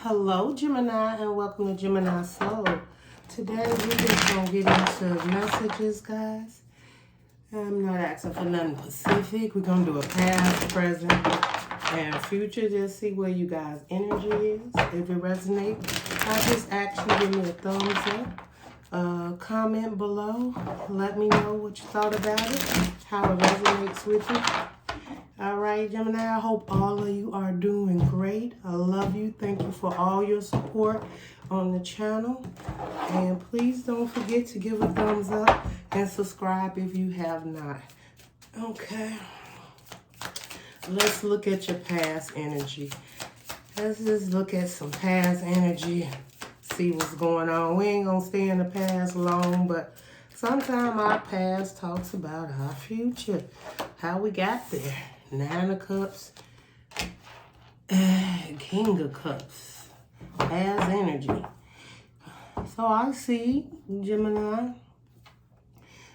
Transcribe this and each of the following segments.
Hello, Gemini, and welcome to Gemini Soul. Today, we're just going to get into messages, guys. I'm not asking for nothing specific. We're going to do a past, present, and future. Just see where you guys' energy is. If it resonates, I just ask you give me a thumbs up. Comment below. Let me know what you thought about it, how it resonates with you. All right, Gemini, I hope all of you are doing great. I love you. Thank you for all your support on the channel. And please don't forget to give a thumbs up and subscribe if you have not. Okay. Let's look at your past energy. Let's just look at some past energy. See what's going on. We ain't going to stay in the past long, but sometimes our past talks about our future. How we got there. 9 of Cups, King of Cups, past energy. So I see, Gemini,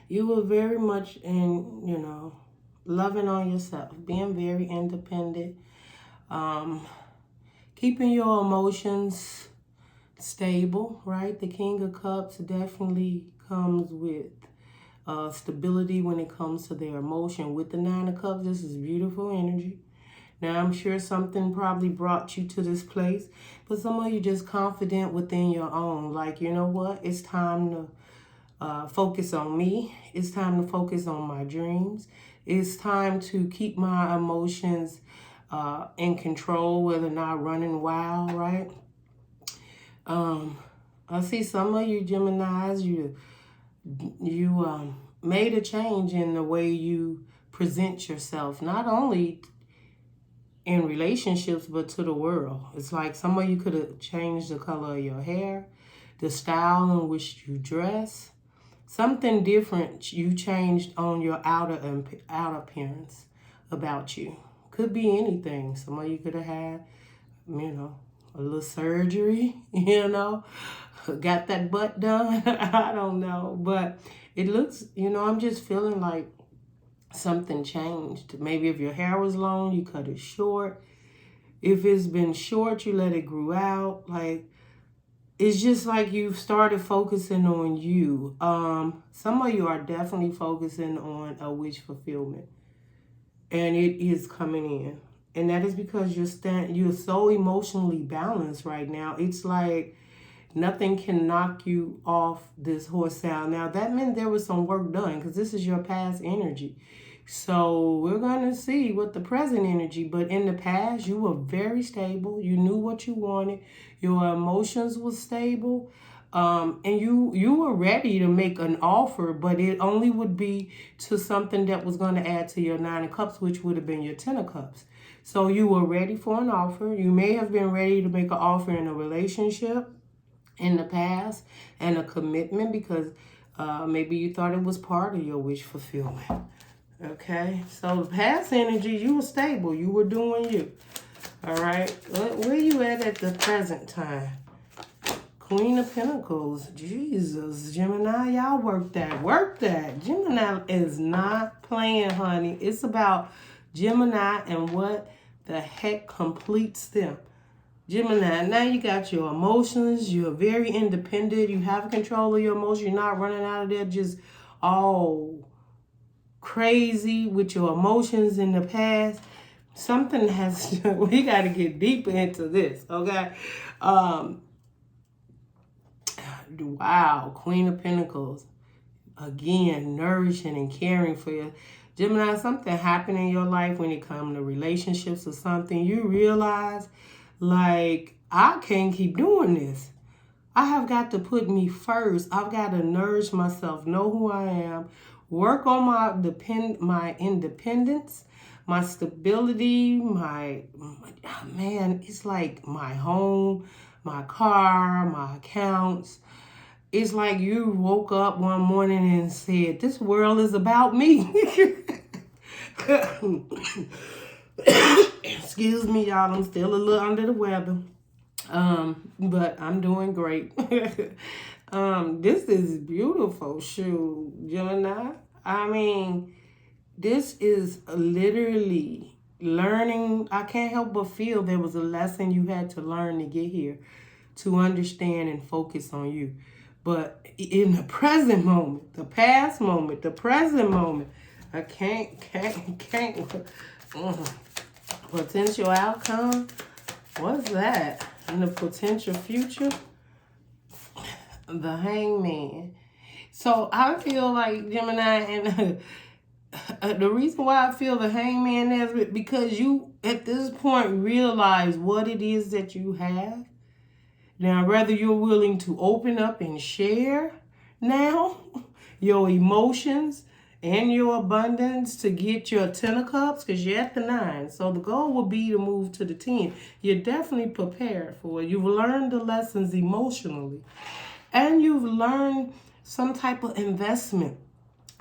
you were very much in, loving on yourself, being very independent, keeping your emotions stable, right? The King of Cups definitely comes with stability when it comes to their emotion. With the 9 of Cups, this is beautiful energy. Now, I'm sure something probably brought you to this place, but some of you just confident within your own. Like, you know what? It's time to focus on me. It's time to focus on my dreams. It's time to keep my emotions in control, whether or not running wild, right? I see some of you Geminis, you made a change in the way you present yourself, not only in relationships, but to the world. It's like some of you could have changed the color of your hair, the style in which you dress, something different you changed on your outer appearance about you. Could be anything. Some of you could have had, a little surgery, got that butt done. I don't know, but it looks, I'm just feeling like something changed. Maybe if your hair was long, you cut it short. If it's been short, you let it grow out. Like, it's just like you've started focusing on you. Some of you are definitely focusing on a wish fulfillment, and it is coming in. And that is because you're so emotionally balanced right now. It's like nothing can knock you off this horse sound. Now, that meant there was some work done because this is your past energy. So we're going to see what the present energy, but in the past, you were very stable. You knew what you wanted. Your emotions were stable. And you were ready to make an offer, but it only would be to something that was going to add to your 9 of Cups, which would have been your 10 of Cups. So you were ready for an offer. You may have been ready to make an offer in a relationship in the past and a commitment because maybe you thought it was part of your wish fulfillment. Okay, so the past energy, you were stable. You were doing you. All right, where you at the present time? Queen of Pentacles. Jesus, Gemini, y'all work that. Work that. Gemini is not playing, honey. It's about Gemini and what the heck completes them. Gemini, now you got your emotions. You're very independent. You have control of your emotions. You're not running out of there just all crazy with your emotions in the past. Something has to, we got to get deeper into this, okay? Wow, Queen of Pentacles. Again, nourishing and caring for you. Gemini, something happened in your life when it comes to relationships or something. You realize, like, I can't keep doing this. I have got to put me first. I've got to nourish myself, know who I am, work on my independence, my stability, it's like my home, my car, my accounts. It's like you woke up one morning and said, this world is about me. Excuse me, y'all. I'm still a little under the weather. But I'm doing great. This is beautiful, shoot, Gemini. I mean, this is literally learning, I can't help but feel there was a lesson you had to learn to get here, to understand and focus on you. But in the present moment, the past moment, the present moment, I can't. Potential outcome? What's that? In the potential future? The Hangman. So I feel like Gemini, and the reason why I feel the Hangman is because you, at this point, realize what it is that you have. Now, whether you're willing to open up and share now your emotions and your abundance to get your 10 of cups, because you're at the 9. So the goal will be to move to the 10. You're definitely prepared for it. You've learned the lessons emotionally. And you've learned some type of investment.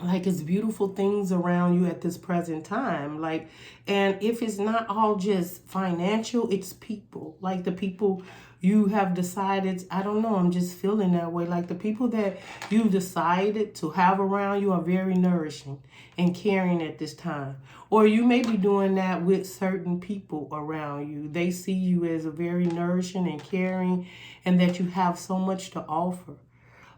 Like, it's beautiful things around you at this present time. Like, and if it's not all just financial, it's people. Like the people you have decided, I don't know, I'm just feeling that way. Like the people that you decided to have around you are very nourishing and caring at this time. Or you may be doing that with certain people around you. They see you as a very nourishing and caring, and that you have so much to offer.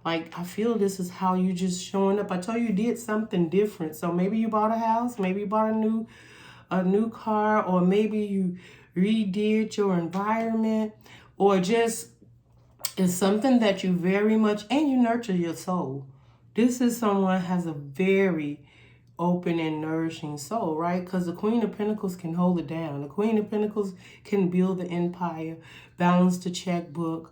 Like, I feel this is how you just showing up. I told you did something different. So maybe you bought a house, maybe you bought a new car, or maybe you redid your environment, or just it's something that you very much, and you nurture your soul. This is someone has a very open and nourishing soul, right? Because the Queen of Pentacles can hold it down. The Queen of Pentacles can build the empire, balance the checkbook,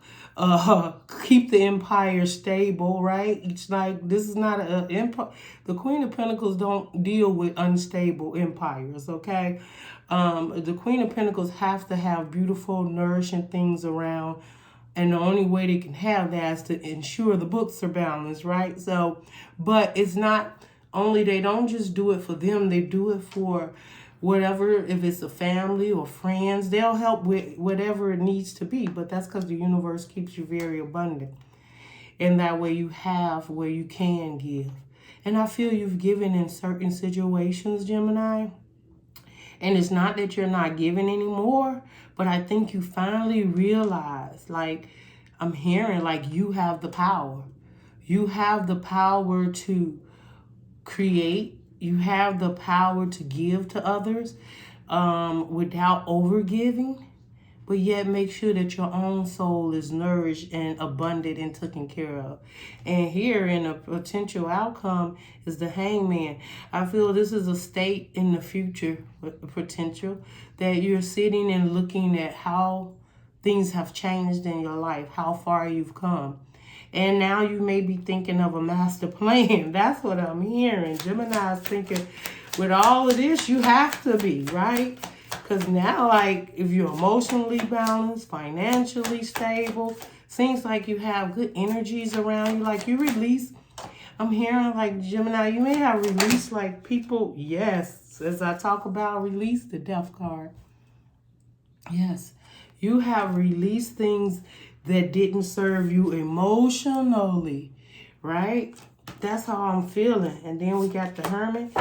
keep the empire stable, right? It's like, this is not an empire. The Queen of Pentacles don't deal with unstable empires, okay? The Queen of Pentacles have to have beautiful, nourishing things around. And the only way they can have that is to ensure the books are balanced, right? So, but it's not only, they don't just do it for them, they do it for whatever, if it's a family or friends, they'll help with whatever it needs to be. But that's because the universe keeps you very abundant. And that way you have where you can give. And I feel you've given in certain situations, Gemini. And it's not that you're not giving anymore, but I think you finally realize, like, I'm hearing, like, you have the power. You have the power to create. You have the power to give to others without overgiving, but yet make sure that your own soul is nourished and abundant and taken care of. And here in a potential outcome is the Hangman. I feel this is a state in the future, potential, that you're sitting and looking at how things have changed in your life, how far you've come. And now you may be thinking of a master plan. That's what I'm hearing. Gemini's thinking, with all of this, you have to be, right? Because now, like, if you're emotionally balanced, financially stable, seems like you have good energies around you. Like, you release, I'm hearing, like, Gemini, you may have released, like, people, yes, as I talk about, release the Death card. Yes, you have released things that didn't serve you emotionally, right? That's how I'm feeling. And then we got the Hermit.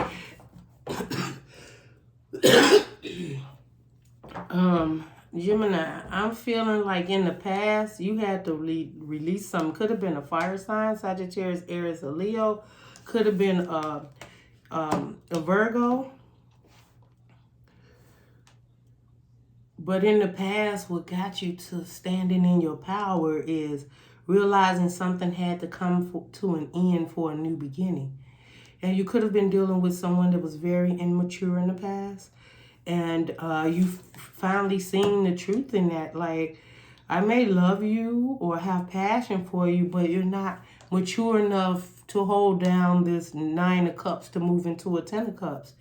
Gemini, I'm feeling like in the past you had to release something. Could have been a fire sign, Sagittarius, Aries, or Leo. Could have been a Virgo. But in the past, what got you to standing in your power is realizing something had to come to an end for a new beginning. And you could have been dealing with someone that was very immature in the past. And you finally seen the truth in that. Like, I may love you or have passion for you, but you're not mature enough to hold down this 9 of Cups to move into a 10 of Cups.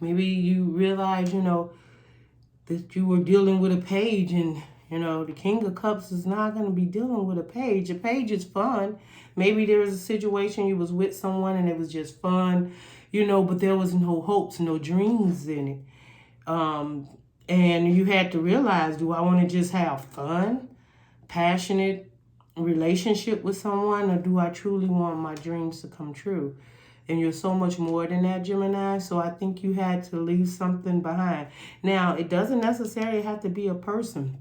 Maybe you realize, you know, that you were dealing with a page, and, you know, the King of Cups is not going to be dealing with a page. A page is fun. Maybe there was a situation you was with someone and it was just fun, you know, but there was no hopes, no dreams in it. And you had to realize, do I want to just have fun, passionate relationship with someone, or do I truly want my dreams to come true? And you're so much more than that, Gemini. So I think you had to leave something behind. Now, it doesn't necessarily have to be a person.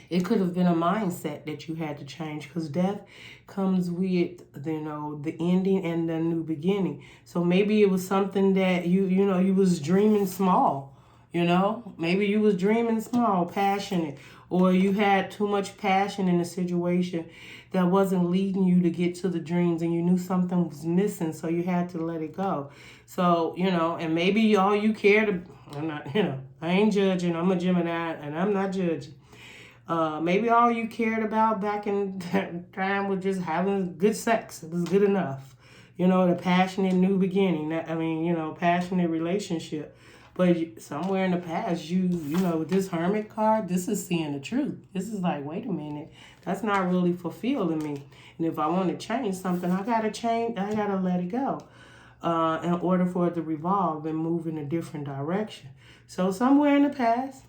It could have been a mindset that you had to change, because death comes with, you know, the ending and the new beginning. So maybe it was something that you was dreaming small, you know. Maybe you was dreaming small, passionate, or you had too much passion in a situation that wasn't leading you to get to the dreams, and you knew something was missing, so you had to let it go. So, you know, and maybe all you cared, I'm not, you know, I ain't judging, I'm a Gemini, and I'm not judging. Maybe all you cared about back in that time was just having good sex. It was good enough. You know, the passionate new beginning. Passionate relationship. But somewhere in the past, you know, with this Hermit card, this is seeing the truth. This is like, wait a minute, that's not really fulfilling me. And if I want to change something, I got to let it go in order for it to revolve and move in a different direction. So somewhere in the past,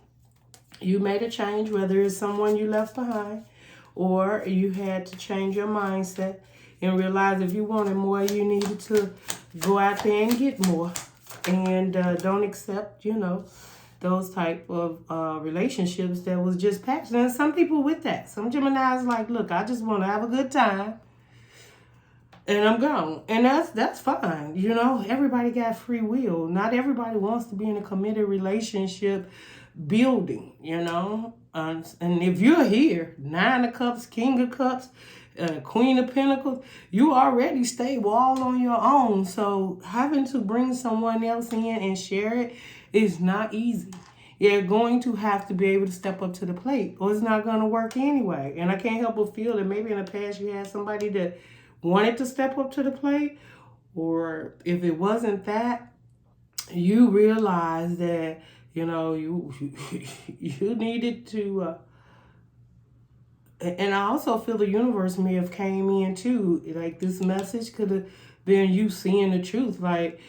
you made a change, whether it's someone you left behind, or you had to change your mindset and realize if you wanted more, you needed to go out there and get more. And don't accept, you know, those type of relationships that was just passionate. And some people with that. Some Geminis like, look, I just want to have a good time, and I'm gone. And that's fine. You know, everybody got free will. Not everybody wants to be in a committed relationship building, you know. And if you're here, 9 of Cups, King of Cups, Queen of Pentacles, you already stable all on your own. So having to bring someone else in and share it is not easy. You're going to have to be able to step up to the plate, or it's not going to work anyway. And I can't help but feel that maybe in the past you had somebody that wanted to step up to the plate, or if it wasn't that, you realized that, you know, you needed to, and I also feel the universe may have came in too. Like this message could have been you seeing the truth. Like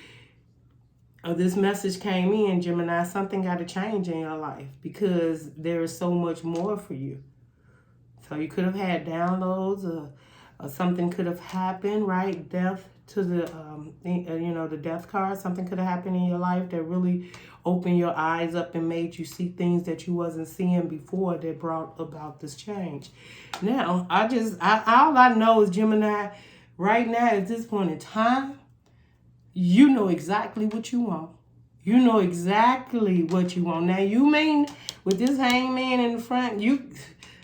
this message came in, Gemini, something got to change in your life because there is so much more for you. So you could have had downloads, or something could have happened, right? Death to the, the death card. Something could have happened in your life that really opened your eyes up and made you see things that you wasn't seeing before that brought about this change. Now, all I know is, Gemini, right now at this point in time, you know exactly what you want. You know exactly what you want. Now, you may, with this hangman in the front,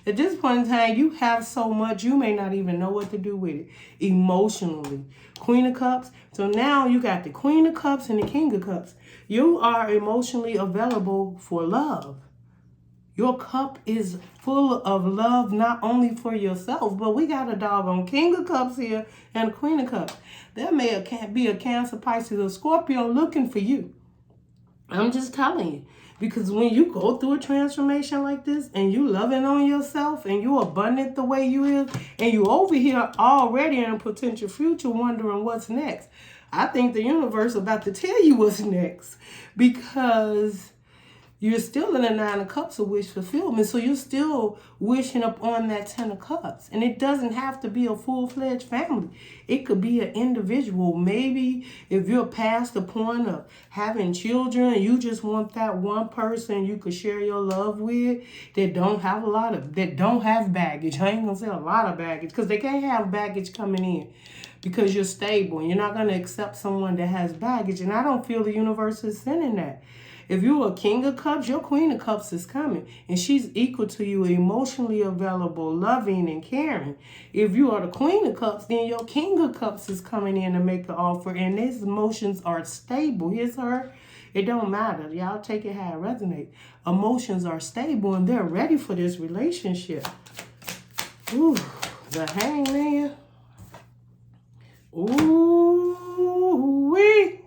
at this point in time, you have so much, you may not even know what to do with it emotionally. Queen of Cups. So now you got the Queen of Cups and the King of Cups. You are emotionally available for love. Your cup is full of love, not only for yourself, but we got a doggone King of Cups here and a Queen of Cups. There may be a Cancer, Pisces, or Scorpio looking for you. I'm just telling you. Because when you go through a transformation like this and you loving on yourself and you abundant the way you is, and you over here already in a potential future wondering what's next, I think the universe about to tell you what's next, because you're still in the 9 of Cups of wish fulfillment. So you're still wishing upon that 10 of Cups. And it doesn't have to be a full-fledged family. It could be an individual. Maybe if you're past the point of having children, you just want that one person you could share your love with that don't have baggage. I ain't gonna say a lot of baggage, because they can't have baggage coming in, because you're stable and you're not going to accept someone that has baggage. And I don't feel the universe is sending that. If you're a King of Cups, your Queen of Cups is coming, and she's equal to you, emotionally available, loving, and caring. If you are the Queen of Cups, then your King of Cups is coming in to make the offer, and his emotions are stable. His, her, it don't matter. Y'all take it how it resonates. Emotions are stable, and they're ready for this relationship. Ooh, the Hangman. Ooh-wee.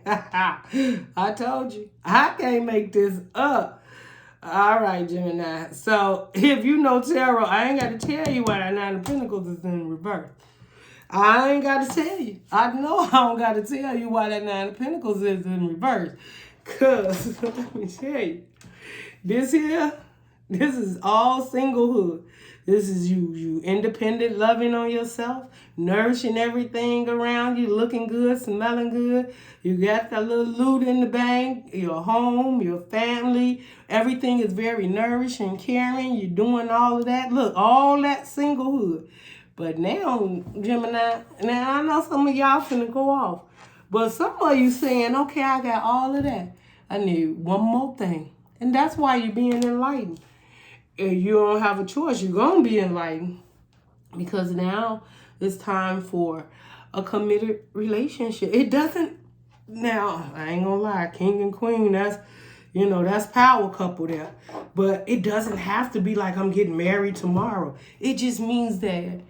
I told you. I can't make this up. All right, Gemini. So, if you know tarot, I ain't got to tell you why that 9 of Pentacles is in reverse. I ain't got to tell you. I know I don't got to tell you why that 9 of Pentacles is in reverse. Because, let me tell you. This is all singlehood. This is you independent, loving on yourself, nourishing everything around you, looking good, smelling good. You got that little loot in the bank, your home, your family. Everything is very nourishing, caring. You're doing all of that. Look, all that singlehood. But now, Gemini, now I know some of y'all finna go off. But some of you saying, okay, I got all of that. I need one more thing. And that's why you're being enlightened. If you don't have a choice, you're going to be enlightened. Because now it's time for a committed relationship. It doesn't, now, I ain't going to lie, king and queen, that's, you know, that's power couple there. But it doesn't have to be like I'm getting married tomorrow. It just means that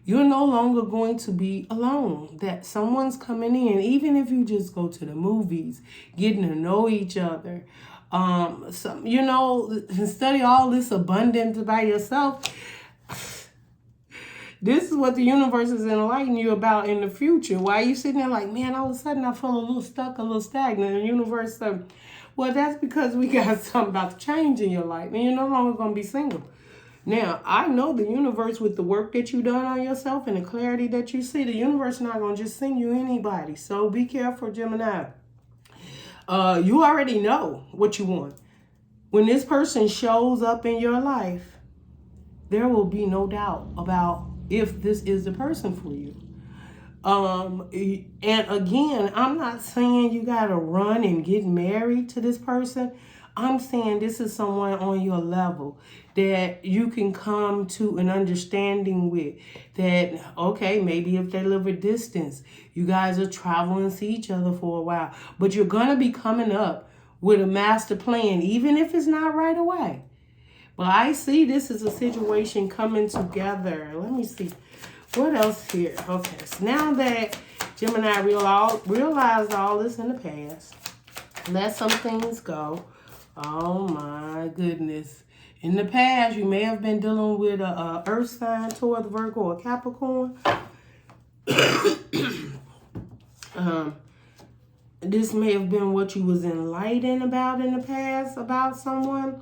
you're no longer going to be alone. That someone's coming in, even if you just go to the movies, getting to know each other. You know, study all this abundance by yourself. This is what the universe is enlightening you about in the future. Why are you sitting there like, man, all of a sudden I feel a little stuck, a little stagnant. And the universe said, well, that's because we got something about to change in your life. And you're no longer going to be single. Now, I know the universe, with the work that you've done on yourself and the clarity that you see, the universe is not going to just send you anybody. So be careful, Gemini. You already know what you want. When this person shows up in your life, there will be no doubt about if this is the person for you. And again, I'm not saying you got to run and get married to this person. I'm saying this is someone on your level that you can come to an understanding with. That, okay, maybe if they live a distance, you guys are traveling and see each other for a while. But you're going to be coming up with a master plan, even if it's not right away. But I see this is a situation coming together. Let me see. What else here? Okay, so now that Gemini realized all this in the past, let some things go. Oh my goodness. In the past, you may have been dealing with a earth sign, Taurus, Virgo, or Capricorn. This may have been what you was enlightened about in the past about someone.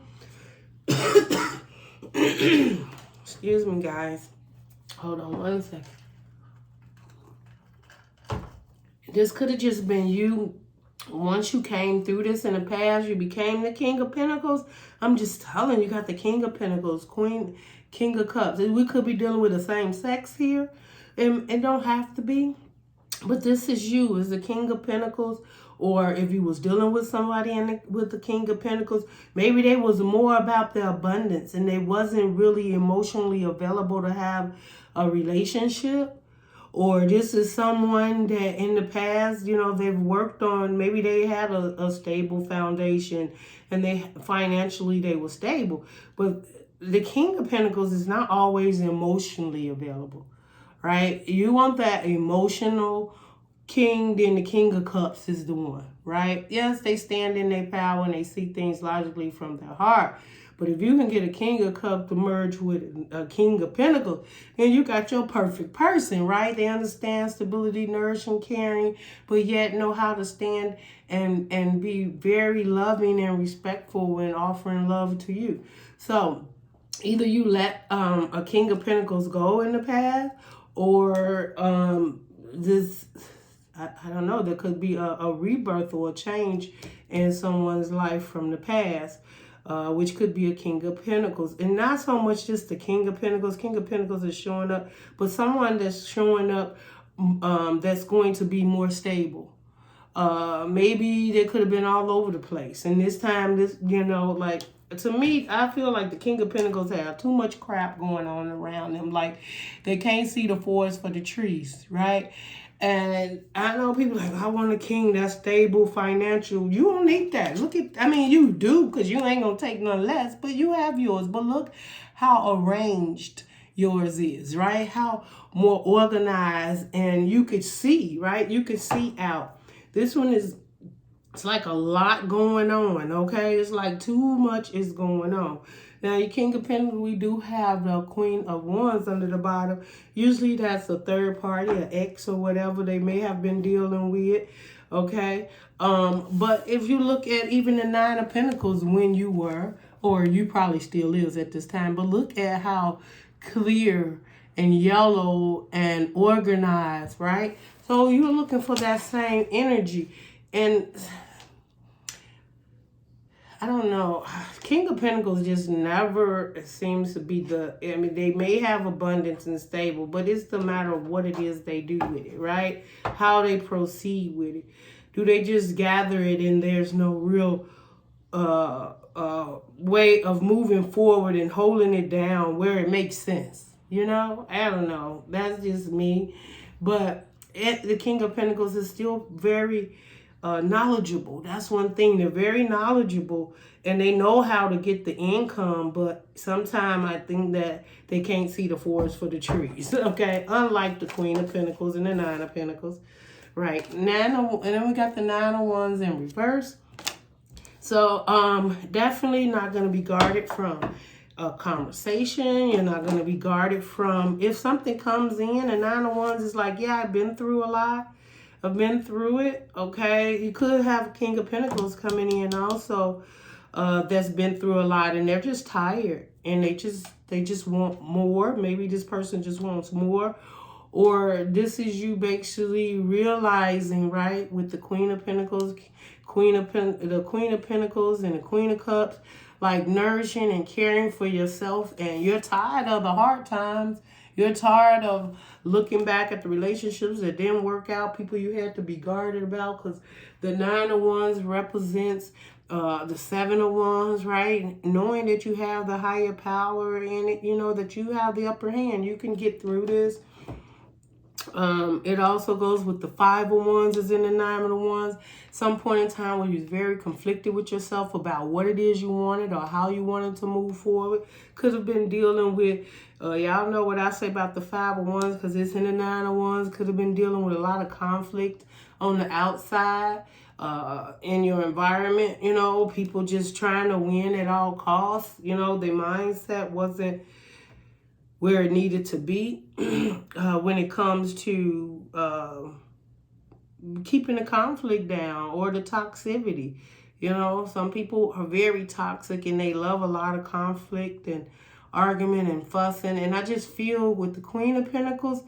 Excuse me, guys. Hold on one second. This could have just been you. Once you came through this in the past, you became the King of Pentacles. I'm just telling you, got the King of Pentacles, King of Cups. We could be dealing with the same sex here. It don't have to be. But this is you as the King of Pentacles. Or if you was dealing with somebody with the King of Pentacles, maybe they was more about the abundance and they wasn't really emotionally available to have a relationship. Or this is someone that in the past, you know, they've worked on, maybe they had a stable foundation and financially they were stable. But the King of Pentacles is not always emotionally available, right? You want that emotional king, then the King of Cups is the one, right? Yes, they stand in their power and they see things logically from their heart. But if you can get a King of Cups to merge with a King of Pentacles, then you got your perfect person, right? They understand stability, nourishing, caring, but yet know how to stand and be very loving and respectful when offering love to you. So either you let a King of Pentacles go in the past, or I don't know, there could be a rebirth or a change in someone's life from the past. Which could be a King of Pentacles. And not so much just the King of Pentacles. King of Pentacles is showing up, but someone that's showing up that's going to be more stable. Maybe they could have been all over the place. And this time, you know, like, to me, I feel like the King of Pentacles have too much crap going on around them. Like, they can't see the forest for the trees, right? And I know people like, I want a king that's stable, financial. You don't need that. You do, because you ain't going to take none less, but you have yours. But look how arranged yours is, right? How more organized, and you could see, right? You could see out. This one is, it's like a lot going on, okay? It's like too much is going on. Now, your King of Pentacles, we do have the Queen of Wands under the bottom. Usually that's a third party, an ex or whatever they may have been dealing with, okay? But if you look at even the Nine of Pentacles when you were, or you probably still is at this time, but look at how clear and yellow and organized, right? So you're looking for that same energy. And I don't know, King of Pentacles just never seems to be I mean, they may have abundance and stable, but it's the matter of what it is they do with it, right? How they proceed with it. Do they just gather it and there's no real way of moving forward and holding it down where it makes sense? You know, I don't know. That's just me. But the King of Pentacles is still very knowledgeable. That's one thing. They're very knowledgeable and they know how to get the income, but sometimes I think that they can't see the forest for the trees. Okay, unlike the Queen of Pentacles and the Nine of Pentacles. Right, and then we got the Nine of Wands in reverse. So definitely not going to be guarded from a conversation. You're not going to be guarded from, if something comes in, and Nine of Wands is like, yeah, I've been through a lot. I've been through it, okay? You could have a King of Pentacles coming in also that's been through a lot, and they're just tired, and they just want more. Maybe this person just wants more, or this is you basically realizing, right, with the Queen of Pentacles, the Queen of Pentacles and the Queen of Cups, like nourishing and caring for yourself, and you're tired of the hard times. You're tired of looking back at the relationships that didn't work out, people you had to be guarded about, because the Nine of Wands represents the Seven of Wands, right? Knowing that you have the higher power in it, you know, that you have the upper hand. You can get through this. It also goes with the Five of Wands is in the Nine of Wands. Some point in time where you're very conflicted with yourself about what it is you wanted or how you wanted to move forward. Could have been dealing with, y'all know what I say about the Five of Wands because it's in the Nine of Wands. Could have been dealing with a lot of conflict on the outside, in your environment. You know, people just trying to win at all costs. You know, their mindset wasn't where it needed to be when it comes to keeping the conflict down or the toxicity. You know, some people are very toxic and they love a lot of conflict and argument and fussing. And I just feel with the Queen of Pentacles,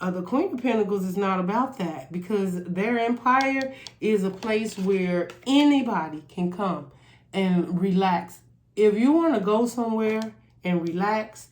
the Queen of Pentacles is not about that, because their empire is a place where anybody can come and relax. If you want to go somewhere and relax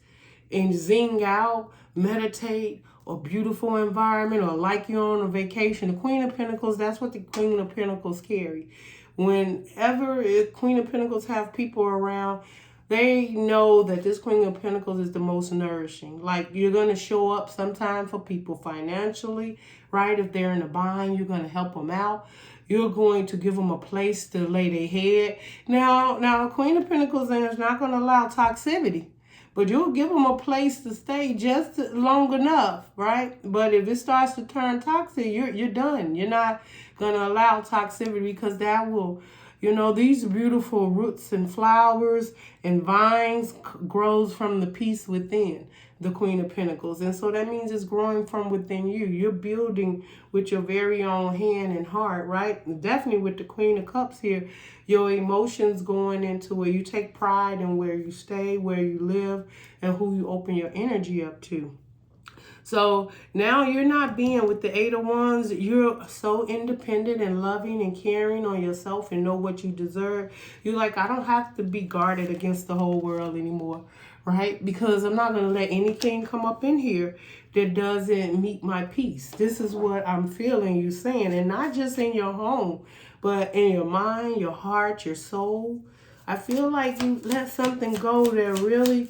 and zing out, meditate, or beautiful environment, or like you're on a vacation, the Queen of Pentacles, that's what the Queen of Pentacles carry. Whenever Queen of Pentacles have people around, they know that this Queen of Pentacles is the most nourishing. Like, you're going to show up sometime for people financially, right? If they're in a bind, you're going to help them out. You're going to give them a place to lay their head. Now, Queen of Pentacles is not going to allow toxicity, but you'll give them a place to stay just long enough, right? But if it starts to turn toxic, you're done. You're not going to allow toxicity, because that will, you know, these beautiful roots and flowers and vines grows from the peace within the Queen of Pentacles. And so that means it's growing from within you. You're building with your very own hand and heart, right? Definitely with the Queen of Cups here, your emotions going into where you take pride in where you stay, where you live, and who you open your energy up to. So now you're not being with the Eight of Wands. You're so independent and loving and caring on yourself and know what you deserve. You're like, I don't have to be guarded against the whole world anymore, right? Because I'm not going to let anything come up in here that doesn't meet my peace. This is what I'm feeling you saying. And not just in your home, but in your mind, your heart, your soul. I feel like you let something go that really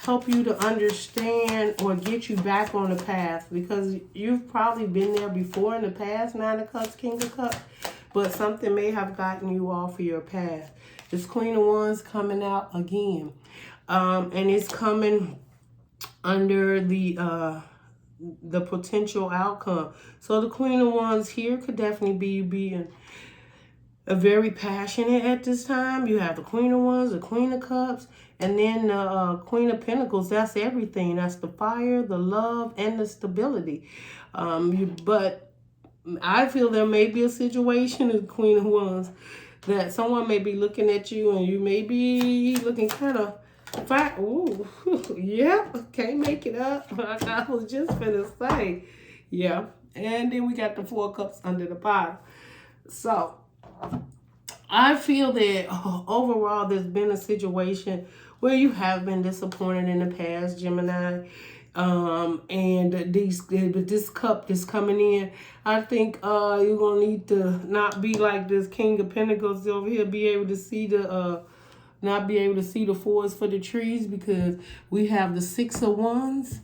help you to understand or get you back on the path, because you've probably been there before in the past, Nine of Cups, King of Cups, but something may have gotten you off of your path. This Queen of Wands coming out again, and it's coming under the potential outcome. So the Queen of Wands here could definitely be you being very passionate at this time. You have the Queen of Wands, the Queen of Cups, and then the Queen of Pentacles. That's everything. That's the fire, the love, and the stability. But I feel there may be a situation in the Queen of Wands that someone may be looking at you and you may be looking kind of Ooh, yep, can't make it up. I was just gonna say, yeah. And then we got the 4 cups under the bottom. So I feel that overall there's been a situation where you have been disappointed in the past, Gemini. And this cup that's coming in, I think you're gonna need to not be like this King of Pentacles over here, be able to see the not be able to see the forest for the trees, because we have the 6 of Wands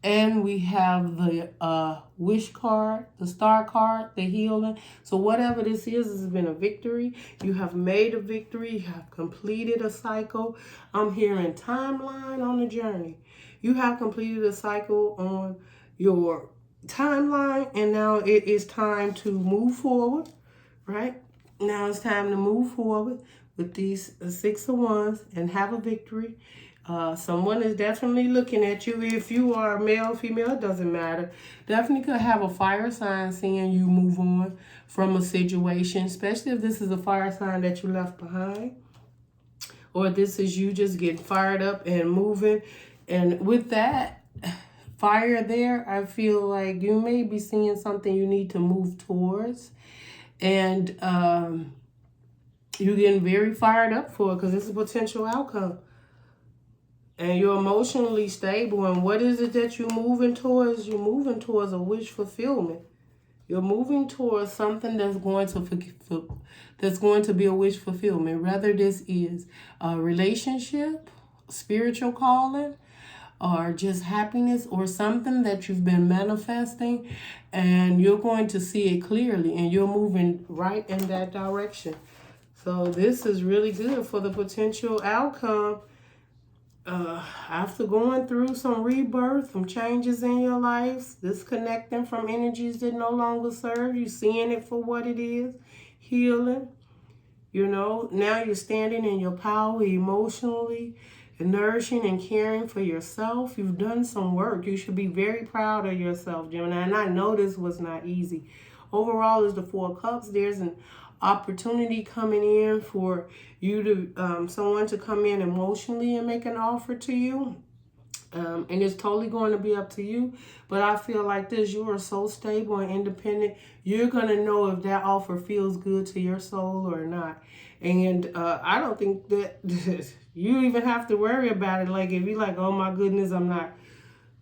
and we have the wish card, the star card, the healing. So whatever this has been a victory. You have made a victory. You have completed a cycle. I'm hearing timeline on the journey. You have completed a cycle on your timeline, and now it is time to move forward, right? Now it's time to move forward with these 6 of Wands and have a victory. Someone is definitely looking at you. If you are male, female, it doesn't matter. Definitely could have a fire sign seeing you move on from a situation, especially if this is a fire sign that you left behind. Or this is you just getting fired up and moving. And with that fire there, I feel like you may be seeing something you need to move towards. And you're getting very fired up for it because it's a potential outcome. And you're emotionally stable. And what is it that you're moving towards? You're moving towards a wish fulfillment. You're moving towards something that's going to be a wish fulfillment. Whether this is a relationship, spiritual calling, or just happiness, or something that you've been manifesting, and you're going to see it clearly, and you're moving right in that direction. So this is really good for the potential outcome. After going through some rebirth, some changes in your life, disconnecting from energies that no longer serve you, seeing it for what it is, healing, now you're standing in your power emotionally, and nourishing and caring for yourself. You've done some work. You should be very proud of yourself, Gemini. And I know this was not easy. Overall is the 4 cups. There's an opportunity coming in for you to someone to come in emotionally and make an offer to you, and it's totally going to be up to you. But I feel like this: you are so stable and independent, you're going to know if that offer feels good to your soul or not. And I don't think that you even have to worry about it. Like if you're like, oh my goodness, I'm not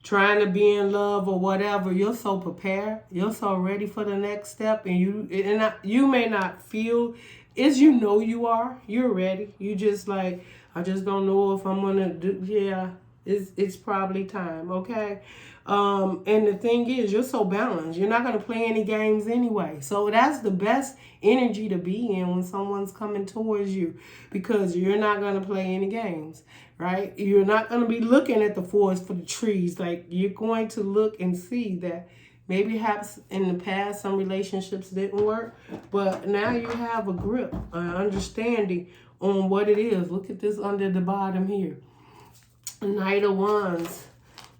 trying to be in love or whatever, you're so prepared, you're so ready for the next step, and you may not feel as you are. You're ready. You just like, I just don't know if I'm gonna do. Yeah, it's probably time. Okay. And the thing is, you're so balanced. You're not gonna play any games anyway. So that's the best energy to be in when someone's coming towards you, because you're not gonna play any games. Right? You're not going to be looking at the forest for the trees. Like, you're going to look and see that maybe perhaps in the past some relationships didn't work, but now you have a grip, an understanding on what it is. Look at this under the bottom here. Knight of Wands.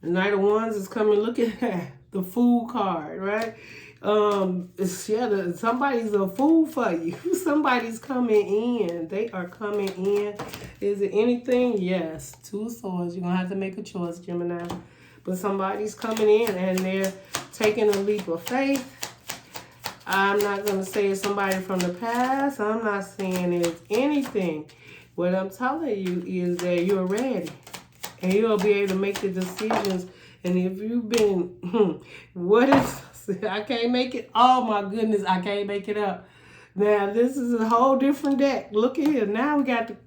The Knight of Wands is coming. Look at that. The Fool card, right? Somebody's a fool for you. Somebody's coming in. They are coming in. Is it anything? Yes. 2 of Swords. You're going to have to make a choice, Gemini. But somebody's coming in and they're taking a leap of faith. I'm not going to say it's somebody from the past. I'm not saying it's anything. What I'm telling you is that you're ready. And you'll be able to make the decisions. And if you've been, what if I can't make it? Oh my goodness, I can't make it up. Now this is a whole different deck. Look at here. Now we got the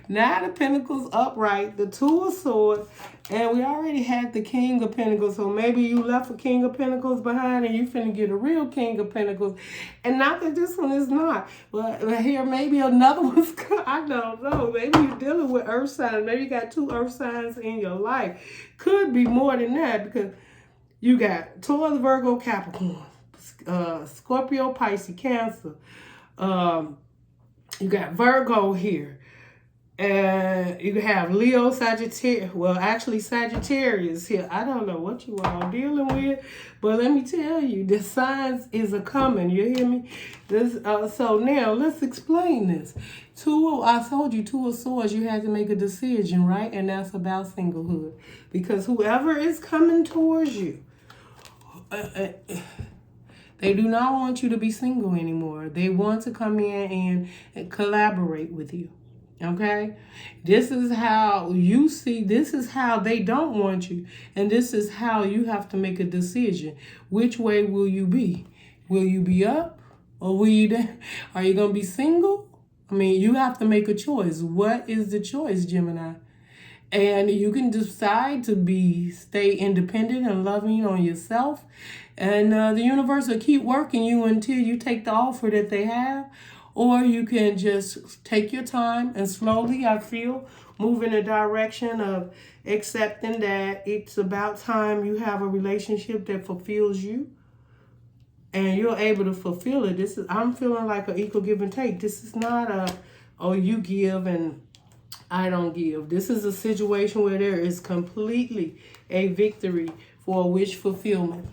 Nine of Pentacles upright, the 2 of Swords, and we already had the King of Pentacles. So maybe you left a King of Pentacles behind and you finna get a real King of Pentacles. And not that this one is not, but here maybe another one's, I don't know. Maybe you're dealing with earth signs. Maybe you got 2 earth signs in your life. Could be more than that, because you got Taurus, Virgo, Capricorn, Scorpio, Pisces, Cancer. You got Virgo here. And you have Leo, Sagittarius. Well, actually Sagittarius here. I don't know what you all dealing with, but let me tell you, the signs is a-coming. You hear me? So now let's explain this. I told you, Two of Swords, you had to make a decision, right? And that's about singlehood. Because whoever is coming towards you, they do not want you to be single anymore. They want to come in and collaborate with you. Okay? This is how you see, this is how they don't want you. And this is how you have to make a decision. Which way will you be? Will you be up or will you down? Are you going to be single? I mean, you have to make a choice. What is the choice, Gemini? And you can decide to stay independent and loving on yourself. And the universe will keep working you until you take the offer that they have. Or you can just take your time and slowly, I feel, move in a direction of accepting that it's about time you have a relationship that fulfills you. And you're able to fulfill it. I'm feeling like an equal give and take. This is not you give and I don't give. This is a situation where there is completely a victory for a wish fulfillment.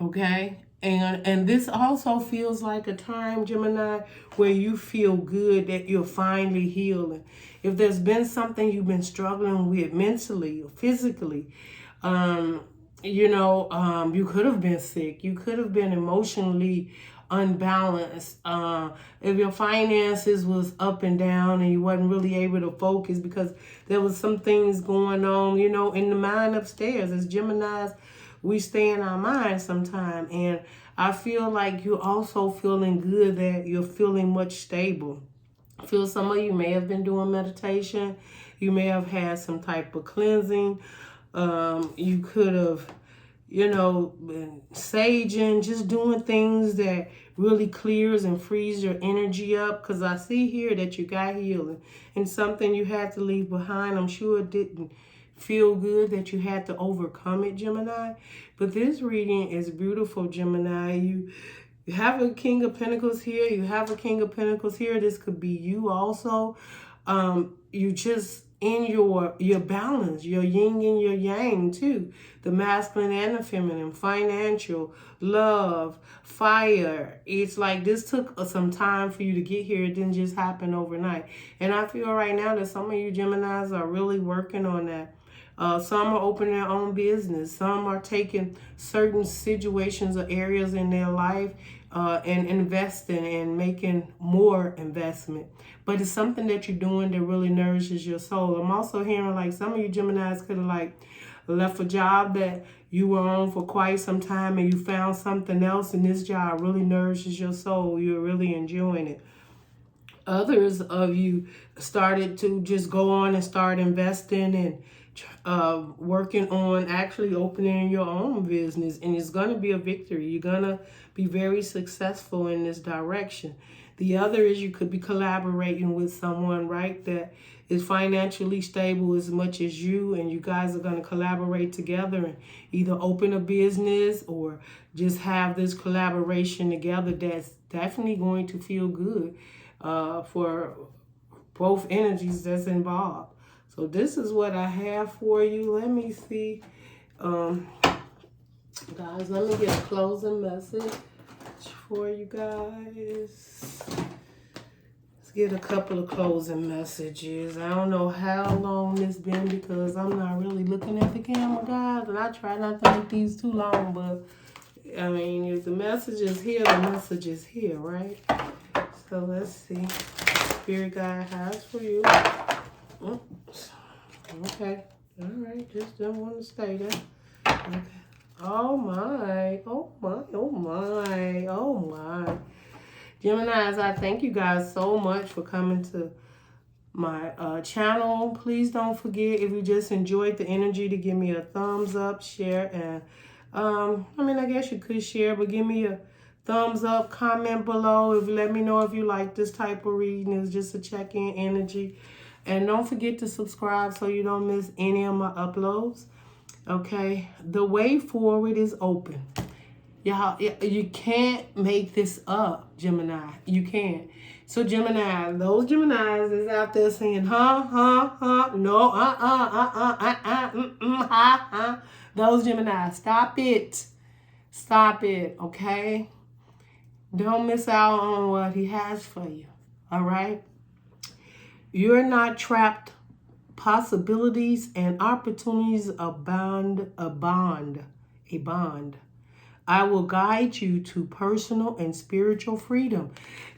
Okay? And this also feels like a time, Gemini, where you feel good that you're finally healing. If there's been something you've been struggling with mentally or physically, you could have been sick. You could have been emotionally unbalanced. If your finances was up and down and you wasn't really able to focus because there was some things going on, in the mind upstairs. As Geminis, we stay in our mind sometime. And I feel like you're also feeling good that you're feeling much stable. I feel some of you may have been doing meditation. You may have had some type of cleansing. You could have, been saging, just doing things that really clears and frees your energy up. Because I see here that you got healing and something you had to leave behind. I'm sure it didn't feel good that you had to overcome it, Gemini. But this reading is beautiful, Gemini. You have a King of Pentacles here. You have a King of Pentacles here. This could be you also. You just in your balance, your yin and your yang too. The masculine and the feminine, financial, love, fire. It's like this took some time for you to get here. It didn't just happen overnight. And I feel right now that some of you Geminis are really working on that. Some are opening their own business. Some are taking certain situations or areas in their life and investing and making more investment. But it's something that you're doing that really nourishes your soul. I'm also hearing like some of you Geminis could have left a job that you were on for quite some time and you found something else and this job really nourishes your soul. You're really enjoying it. Others of you started to just go on and start investing and working on actually opening your own business, and it's going to be a victory. You're going to be very successful in this direction. The other is you could be collaborating with someone, right, that is financially stable as much as you, and you guys are going to collaborate together and either open a business or just have this collaboration together that's definitely going to feel good for both energies that's involved. So this is what I have for you. Let me see. Guys, let me get a closing message for you guys. Let's get a couple of closing messages. I don't know how long this been because I'm not really looking at the camera, guys. And I try not to make these too long, but I mean, if the message is here, the message is here, right? So let's see. Spirit guide has for you. Oops. Okay. All right. Just don't want to stay there. Okay. Oh my. Oh my. Oh my. Oh my. Geminis, I thank you guys so much for coming to my channel. Please don't forget, if you just enjoyed the energy, to give me a thumbs up, share, and I guess you could share, but give me a thumbs up, comment below. Let me know if you like this type of reading. It's just a check-in energy. And don't forget to subscribe so you don't miss any of my uploads. Okay, the way forward is open. Y'all, you can't make this up, Gemini. You can't. So Gemini, those Geminis is out there saying, no, Those Geminis, stop it. Stop it, okay? Don't miss out on what he has for you, all right? You're not trapped. Possibilities and opportunities abound. I will guide you to personal and spiritual freedom.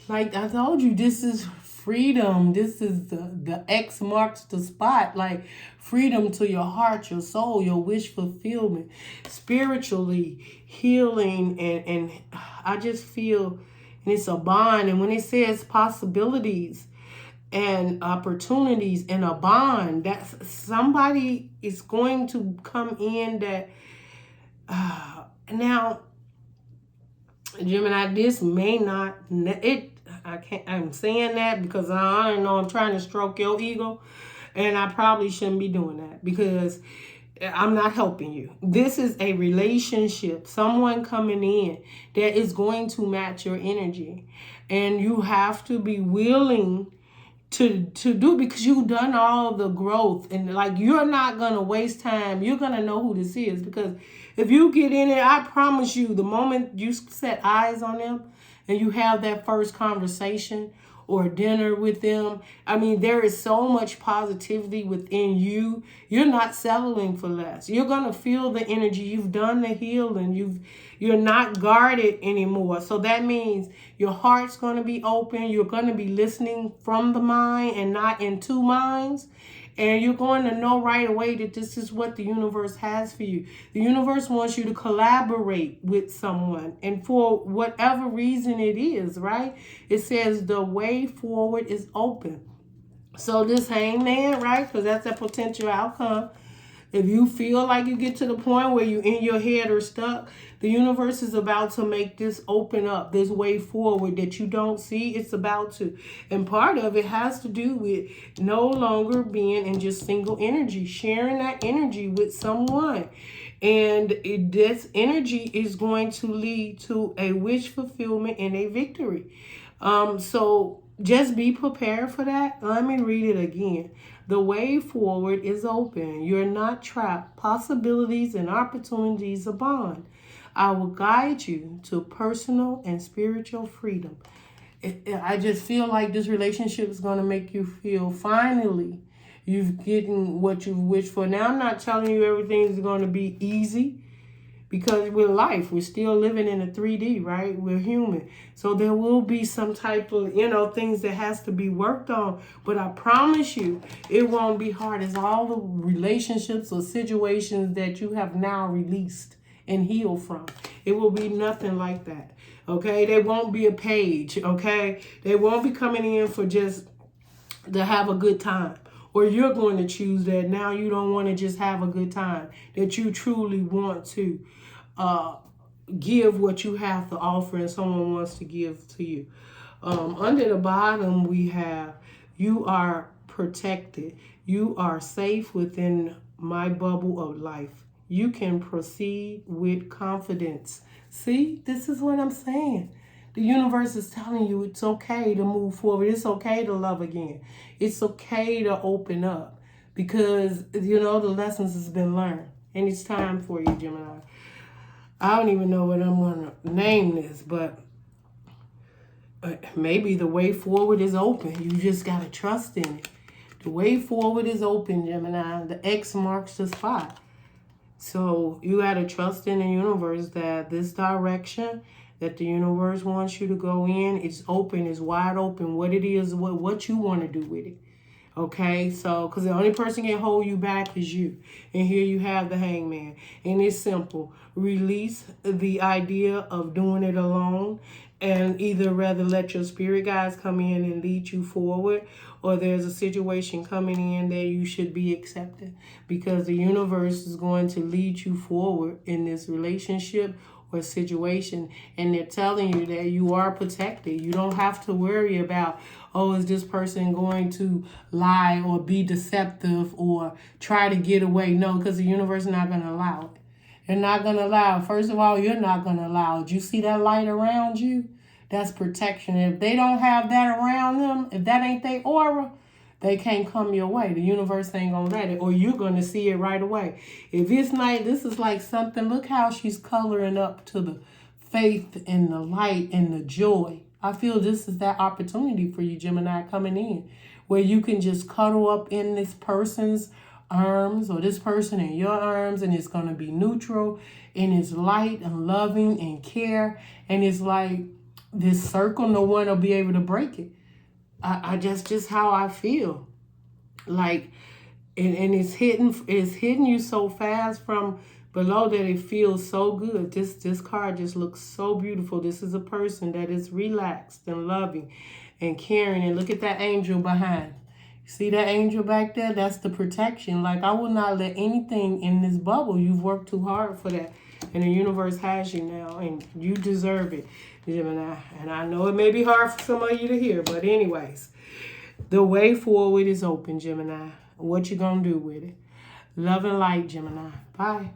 Like I told you, this is freedom. This is the X marks the spot. Like freedom to your heart, your soul, your wish fulfillment, spiritually healing. And I just feel, and it's a bond. And when it says possibilities and opportunities and a bond, that's somebody is going to come in that now, Gemini, this may not, I'm saying that because I don't know, I'm trying to stroke your ego, and I probably shouldn't be doing that because I'm not helping you. This is a relationship, someone coming in that is going to match your energy, and you have to be willing to do, because you've done all the growth, and like you're not gonna waste time. You're gonna know who this is, because if you get in it, I promise you, the moment you set eyes on them and you have that first conversation or dinner with them, I mean, there is so much positivity within you. You're not settling for less. You're gonna feel the energy. You've done the healing. You're not guarded anymore. So that means your heart's gonna be open. You're gonna be listening from the mind and not in two minds. And you're going to know right away that this is what the universe has for you. The universe wants you to collaborate with someone. And for whatever reason it is, right? It says the way forward is open. So this hangman, right? Because that's a potential outcome. If you feel like you get to the point where you in your head or stuck, the universe is about to make this open up, this way forward that you don't see. It's about to. And part of it has to do with no longer being in just single energy, sharing that energy with someone. And this energy is going to lead to a wish fulfillment and a victory. So just be prepared for that. Let me read it again. The way forward is open. You're not trapped. Possibilities and opportunities abound. I will guide you to personal and spiritual freedom. I just feel like this relationship is going to make you feel finally you've gotten what you've wished for. Now, I'm not telling you everything is going to be easy, because with life, we're still living in a 3D, right? We're human. So there will be some type of, things that has to be worked on. But I promise you, it won't be hard. It's all the relationships or situations that you have now released and healed from. It will be nothing like that, okay? There won't be a page, okay? They won't be coming in for just to have a good time. Or you're going to choose that now you don't want to just have a good time, that you truly want to give what you have to offer and someone wants to give to you. Under the bottom, we have, you are protected. You are safe within my bubble of life. You can proceed with confidence. See, this is what I'm saying. The universe is telling you it's okay to move forward. It's okay to love again. It's okay to open up, because, the lessons has been learned. And it's time for you, Gemini. I don't even know what I'm going to name this, but maybe the way forward is open. You just got to trust in it. The way forward is open, Gemini. The X marks the spot. So you got to trust in the universe that this direction that the universe wants you to go in, it's open, it's wide open. What it is, what you want to do with it. Okay, so, because the only person can hold you back is you. And here you have the hangman. And it's simple. Release the idea of doing it alone, and either rather let your spirit guides come in and lead you forward, or there's a situation coming in that you should be accepting, because the universe is going to lead you forward in this relationship or situation, and they're telling you that you are protected. You don't have to worry about, oh, is this person going to lie or be deceptive or try to get away? No, because the universe is not going to allow it. You're not going to allow. First of all, you're not going to allow. Do you see that light around you? That's protection. If they don't have that around them, if that ain't their aura, they can't come your way. The universe ain't going to let it, or you're going to see it right away. If it's night, this is like something. Look how she's coloring up to the faith and the light and the joy. I feel this is that opportunity for you, Gemini, coming in, where you can just cuddle up in this person's arms or this person in your arms, and it's going to be neutral and it's light and loving and care, and it's like this circle, no one will be able to break it. I just how I feel like, and it's hitting you so fast from below that it feels so good. This card just looks so beautiful. This is a person that is relaxed and loving and caring, and look at that angel behind. See that angel back there? That's the protection. Like, I will not let anything in this bubble. You've worked too hard for that. And the universe has you now. And you deserve it, Gemini. And I know it may be hard for some of you to hear. But anyways, the way forward is open, Gemini. What you going to do with it? Love and light, Gemini. Bye.